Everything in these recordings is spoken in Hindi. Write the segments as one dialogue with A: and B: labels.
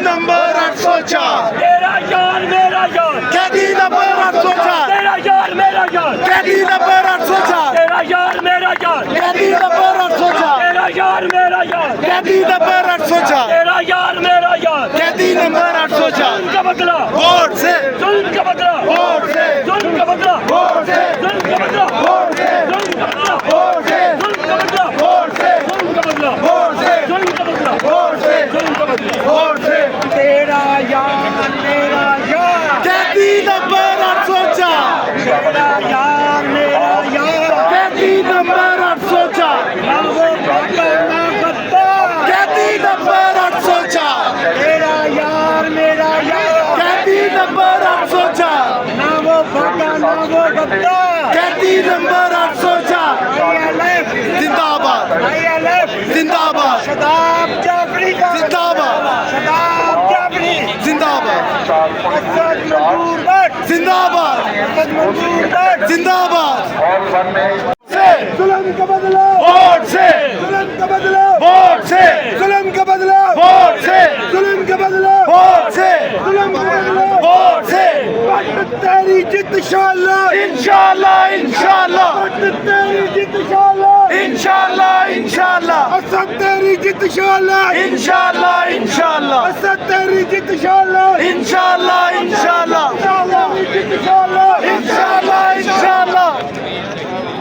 A: नंबर 804
B: तेरा यार मेरा यार,
A: कैदी नंबर 804
B: तेरा यार मेरा यार,
A: कैदी नंबर 804
B: तेरा यार मेरा यार,
A: कैदी नंबर 804
B: तेरा यार मेरा यार,
A: कैदी नंबर 804
B: तेरा यार मेरा यार,
A: कैदी नंबर 804
B: जुल्म का बदला,
A: वोट से
B: जुल्म का बदला,
A: वोट से
B: जुल्म का बदला,
A: वोट से
B: जुल्म का बदला,
A: वोट से
B: जुल्म का बदला,
A: वोट से
B: जुल्म का बदला,
A: वोट से
B: जुल्म का बदला,
A: वोट से
B: जुल्म का बदला,
A: वोट से
B: जुल्म का बदला।
A: वोट से
B: तेरा यार मेरा यार,
A: कैदी नंबर 804
B: तेरा यार मेरा यार,
A: कैदी नंबर 804
B: ना वो भागा ना गद्दार,
A: कैदी नंबर 804
B: तेरा यार मेरा यार,
A: कैदी नंबर 804
B: ना वो भागा ना वो गद्दार,
A: कैदी नंबर 804
B: ILF,
A: जिंदाबाद
B: ILF,
A: जिंदाबाद
B: शदाब जाफरी का
A: जिंदाबाद
B: शदाब जाफरी,
A: जिंदाबाद
B: असद मंजूर भट्ट,
A: जिंदाबाद
B: असद मंजूर भट्ट,
A: जिंदाबाद से
B: जुल्म का बदला,
A: वोट से
B: जुल्म का बदला,
A: वोट से
B: जुल्म का बदला,
A: वोट से
B: जुल्म का बदला,
A: वोट से
B: जुल्म का बदला,
A: वोट से
B: भट्ट तेरी जित इंशाअल्लाह,
A: इंशाल्लाह इंशाल्लाह
B: भट्ट तेरी जित इंशाअल्लाह,
A: इंशाल्लाह इंशाल्लाह
B: असद तेरी जित इंशाअल्लाह,
A: इंशाल्लाह इंशाल्लाह
B: असद तेरी जित इंशाअल्लाह,
A: इंशाल्लाह इंशाल्लाह
B: इंशाअल्लाह जित इंशाअल्लाह,
A: इंशाल्लाह इंशाल्लाह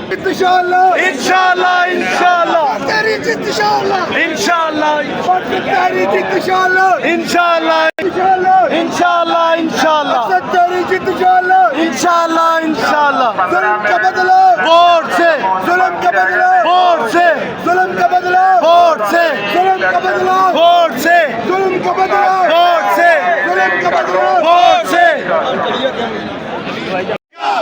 B: जित इंशाअल्लाह,
A: इंशाल्लाह इंशाल्लाह
B: तेरी जित इंशाअल्लाह,
A: इंशाल्लाह
B: भट्ट तेरी जित इंशाअल्लाह,
A: इंशाल्लाह
B: इंशाअल्लाह,
A: इंशाल्लाह इंशाल्लाह
B: असद तेरी जित इंशाअल्लाह,
A: इंशाल्लाह इंशाल्लाह
B: जुल्म का बदला,
A: वोट से
B: जुल्म का बदला,
A: वोट से
B: जुल्म का बदला,
A: वोट से
B: जुल्म का बदला,
A: वोट से
B: जुल्म का बदला,
A: वोट से
B: जुल्म का बदला,
A: वोट से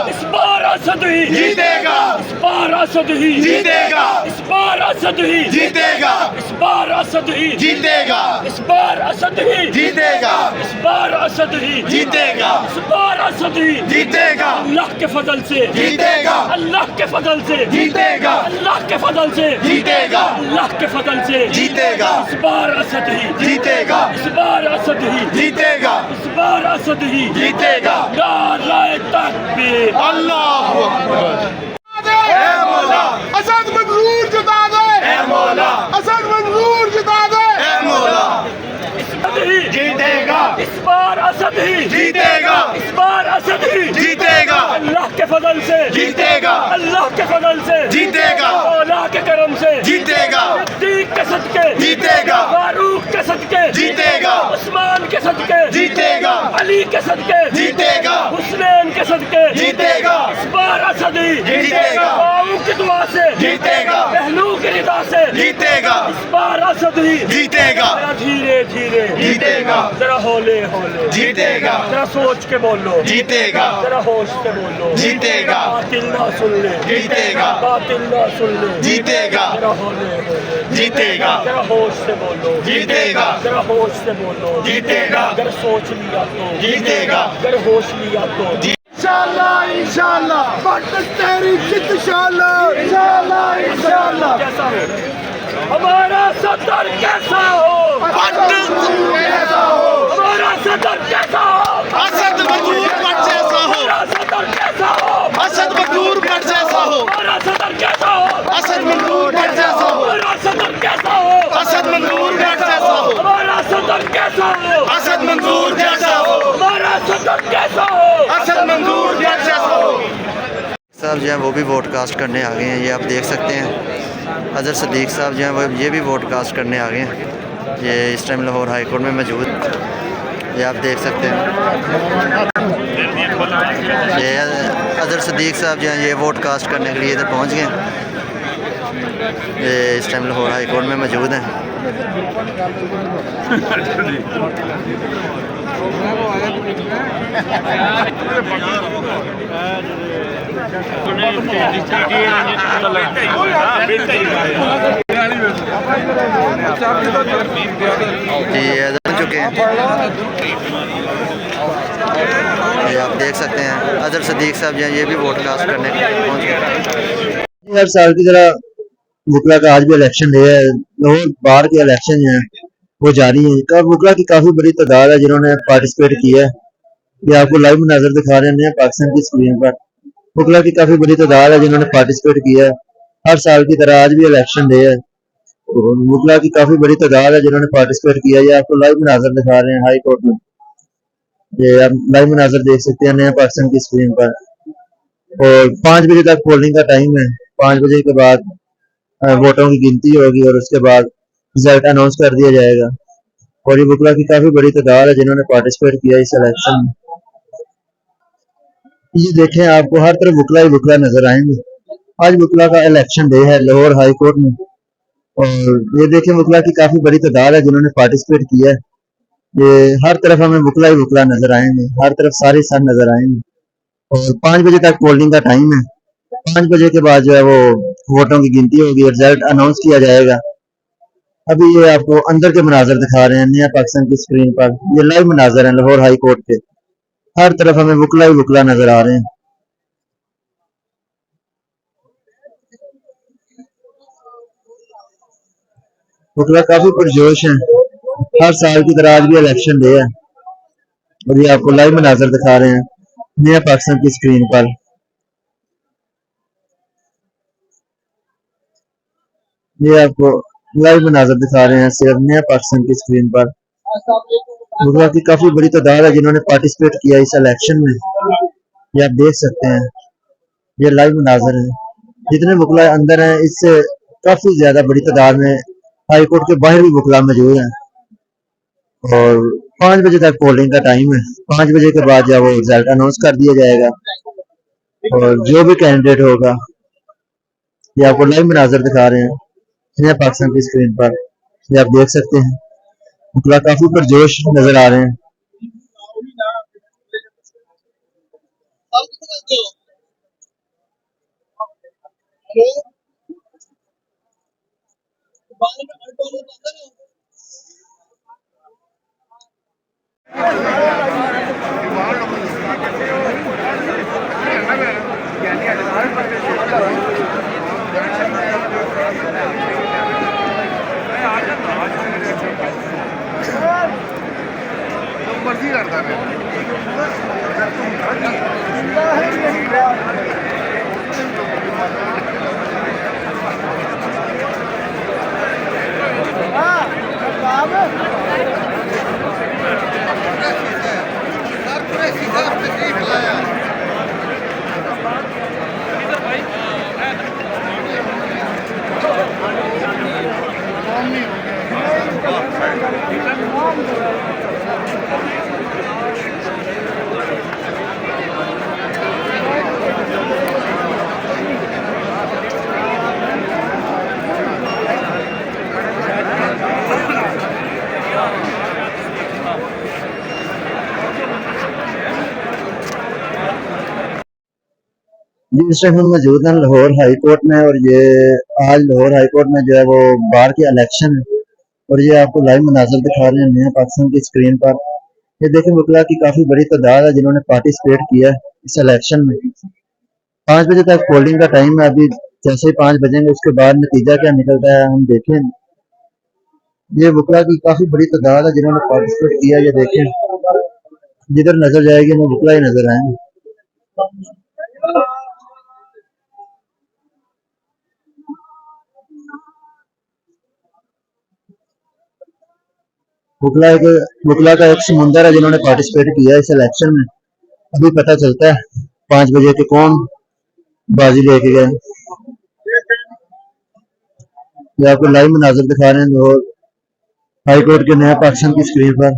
B: इस बार असद ही
A: जीतेगा
B: इस बार असद ही
A: जीतेगा
B: इस बार असद ही
A: जीतेगा
B: इस बार असद ही
A: जीतेगा
B: इस बार असद ही
A: जीतेगा
B: इस बार असद ही
A: जीतेगा
B: इस बार असद ही
A: जीतेगा
B: अल्लाह के फजल से
A: जीतेगा
B: अल्लाह के फजल से
A: जीतेगा
B: अल्लाह के फजल से
A: जीतेगा
B: अल्लाह के फजल से
A: जीतेगा
B: इस बार असद ही
A: जीतेगा
B: इस बार असद ही
A: जीतेगा
B: इस बार असद ही
A: जीतेगा
B: नारे तकबीर
A: अल्लाहू अकबर ऐ मौला
C: असद मंजूर जिता दे,
A: ऐ मौला
C: असद मंजूर जिता दे,
A: ऐ मौला
B: असद ही
A: जीतेगा
B: इस बार असद ही
A: जीतेगा
B: इस बार असद ही
A: जीतेगा
B: अल्लाह के फजल से
A: जीतेगा
B: अल्लाह के फजल से
A: जीतेगा
B: मौला के करम से
A: जीतेगा
B: सिद्दीक के सदके
A: जीतेगा
B: फारूक के सदके
A: जीतेगा
B: उस्मान के सदके
A: जीतेगा
B: अली के सदके
A: जीतेगा
B: हुसैन के सदके
A: जीतेगा
B: इस बार असद ही
A: जीतेगा
B: बाबू की दुआ से
A: जीतेगा
B: पहलू की रिदा से
A: जीतेगा
B: इस बार असद ही
A: जीतेगा
B: जरा धीरे धीरे
A: जीतेगा
B: जरा होले होले
A: जीतेगा
B: जरा सोच के बोलो
A: जीतेगा
B: जरा होश से बोलो
A: जीतेगा
B: बातिल ना सुन ले
A: जीतेगा
B: बातिल ना सुन ले
A: जीतेगा
B: जरा होले होले
A: जीतेगा
B: जरा होश से बोलो
A: जीतेगा
B: जरा होश से बोलो
A: जीतेगा
B: अगर सोच लिया तो
A: जीतेगा
B: अगर होश लिया तो
A: इंशाल्लाह इंशाल्लाह
C: भट्ट तेरी जित इंशाअल्लाह,
A: इंशाल्लाह इंशाल्लाह
B: कैसा हो हमारा सदर कैसा हो
A: कैसा हो
B: हमारा सदर कैसा हो
A: असद मजदूर पट जैसा हो
B: हमारा सदर कैसा हो
A: असद मजदूर पट जैसा हो
B: हमारा सदर कैसा हो
A: असद मजदूर पट जैसा हो
B: हमारा सदर कैसा हो
A: असद मंजूर जैसा हो
B: हमारा सदर कैसा हो
A: असद मंजूर जैसा हो
B: हमारा सदर कैसा हो
A: असद मंजूर जैसा हो
D: साहब जो है वो भी वोट कास्ट करने आ गए हैं, ये आप देख सकते हैं। अजहर सदीक साहब जो हैं वो ये भी वोट कास्ट करने आ गए हैं। ये इस टाइम लाहौर हाई कोर्ट में मौजूद, ये आप देख सकते हैं। ये अजहर सदीक साहब जो हैं ये वोट कास्ट करने के लिए इधर पहुंच गए। ये इस टाइम लाहौर हाई कोर्ट में मौजूद हैं। जी बन चुके हैं, ये आप देख सकते हैं। अजहर सदीक साहब जो हैं ये भी वोट कास्ट करने के लिए पहुंच गए।
E: हर साल की तरह मुतला का आज भी इलेक्शन है, लाहौर बाहर के इलेक्शन हैं
D: वो जारी है। वकला की काफी बड़ी तादाद है जिन्होंने पार्टिसिपेट किया है। ये आपको लाइव मनाजर दिखा रहे हैं पाकिस्तान की स्क्रीन पर। वकला की काफी बड़ी तादाद है जिन्होंने पार्टिसिपेट किया है। हर साल की तरह आज भी इलेक्शन डे है। वकला की काफी बड़ी तादाद है जिन्होंने पार्टिसिपेट किया है। ये आपको लाइव मनाजर दिखा रहे हैं हाई कोर्ट में। ये आप लाइव मनाजर देख सकते हैं नया पाकिस्तान की स्क्रीन पर। और 5 बजे तक पोलिंग का टाइम है। 5 बजे के बाद वोटों की गिनती होगी और उसके बाद रिजल्ट अनाउंस कर दिया जाएगा। और ये वकला की काफी बड़ी तादाद है जिन्होंने पार्टिसिपेट किया इस इलेक्शन में। ये देखें आपको हर तरफ वकला ही वकला नजर आएंगे। आज वकला का इलेक्शन डे है लाहौर हाई कोर्ट में। और ये देखें वकला की काफी बड़ी तादाद है जिन्होंने पार्टिसिपेट किया है। ये हर तरफ हमें वकला ही वकला नजर आएंगे। हर तरफ सारे सन नजर आएंगे। और 5 बजे तक पोलिंग का टाइम है। 5 बजे के बाद जो है वो वोटों की गिनती होगी, रिजल्ट अनाउंस किया जाएगा। अभी ये आपको अंदर के मनाजर दिखा रहे हैं नया पाकिस्तान की स्क्रीन पर। ये लाइव मनाजर हैं लाहौर हाई कोर्ट के। हर तरफ हमें वकला ही वकला नजर आ रहे हैं। वकला काफी पुरजोश हैं। हर साल की तरह आज भी इलेक्शन डे है। और ये आपको लाइव मनाजर दिखा रहे हैं नया पाकिस्तान की स्क्रीन पर। ये आपको लाइव मनाजर दिखा रहे हैं सिर्फ नया पाकिस्तान की स्क्रीन पर। वकला की काफी बड़ी तादाद है जिन्होंने पार्टिसिपेट किया इस इलेक्शन में। ये आप देख सकते हैं। ये लाइव मनाजर है। जितने वकला अंदर हैं इससे काफी ज्यादा बड़ी तादाद में हाई कोर्ट के बाहर भी वकला मौजूद हैं। और 5 बजे तक पोलिंग का टाइम है। 5 बजे के बाद जब वो रिजल्ट अनाउंस कर दिया जाएगा और जो भी कैंडिडेट होगा ये आपको लाइव मनाजर दिखा रहे हैं नया पाकिस्तान की स्क्रीन पर। ये आप देख सकते हैं वकला काफी पुरजोश नजर आ रहे हैं।
C: मर्जी करता है।
D: जी इस टाइम हम मौजूद हैं लाहौर हाई कोर्ट में। और ये आज लाहौर हाई कोर्ट में जो है वो बार के इलेक्शन है। और ये आपको लाइव मनाजर दिखा रहे हैं नया पाकिस्तान की स्क्रीन पर। ये देखें वकला की काफी बड़ी तादाद है जिन्होंने पार्टिसिपेट किया है इस इलेक्शन में। 5 बजे तक पोलिंग का टाइम है। अभी जैसे ही 5 बजेंगे उसके बाद नतीजा क्या निकलता है हम देखें। ये वकला की काफी बड़ी तादाद है जिन्होंने पार्टिसिपेट किया। ये देखें जिधर नजर जाएगी हमें वकला ही नजर आएंगे। वकला का एक समुंदर है जिन्होंने पार्टिसिपेट किया इस इलेक्शन में। अभी पता चलता है 5 बजे के कौन बाजी लेके गए। ये आपको लाइव मनाजर दिखा रहे हैं लाहौर हाई कोर्ट के नया पाकिस्तान की स्क्रीन पर।